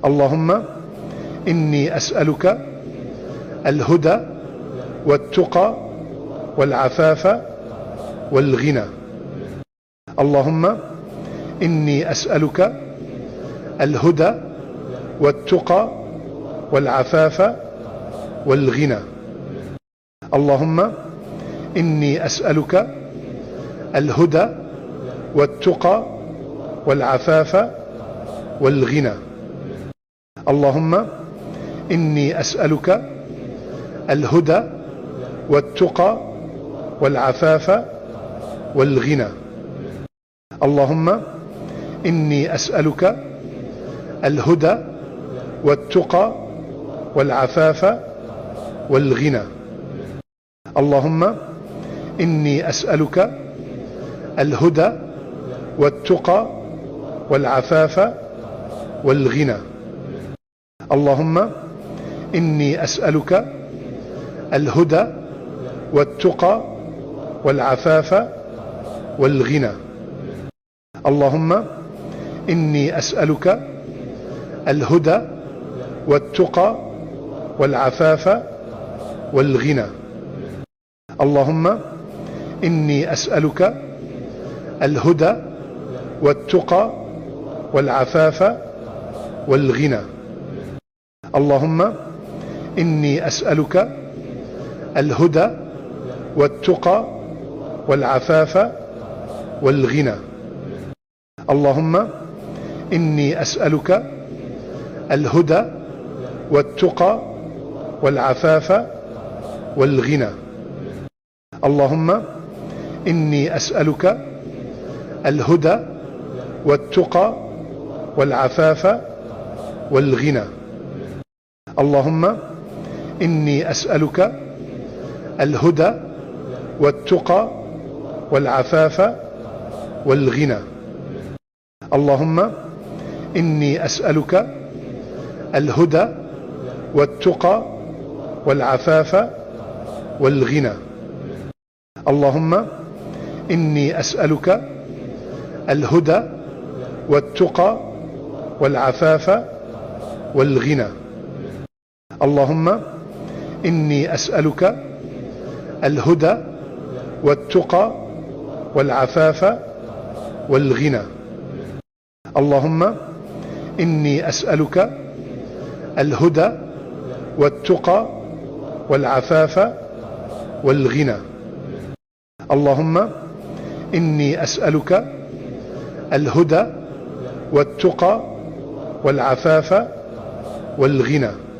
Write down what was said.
اللهم إني أسألك الهدى والتقى والعفاف والغنى. اللهم إني أسألك الهدى والتقى والعفاف والغنى. اللهم إني أسألك الهدى والتقى والعفاف والغنى. اللهم إني أسألك الهدى والتقى والعفاف والغنى. اللهم إني أسألك الهدى والتقى والعفاف والغنى. اللهم إني أسألك الهدى والتقى والعفاف والغنى. اللهم إني أسألك الهدى والتقى والعفاف والغنى. اللهم إني أسألك الهدى والتقى والعفاف والغنى. اللهم إني أسألك الهدى والتقى والعفاف والغنى. اللهم إني أسألك الهدى والتقى والعفاف والغنى. اللهم إني أسألك الهدى والتقى والعفاف والغنى. اللهم إني أسألك الهدى والتقى والعفاف والغنى. اللهم إني أسألك الهدى والتقى والعفاف والغنى. اللهم إني أسألك الهدى والتقى والعفاف والغنى. اللهم إني أسألك الهدى والتقى والعفاف والغنى. اللهم إني أسألك الهدى والتقى والعفاف والغنى. اللهم إني أسألك الهدى والتقى والعفاف والغنى. اللهم إني أسألك الهدى والتقى والعفاف والغنى.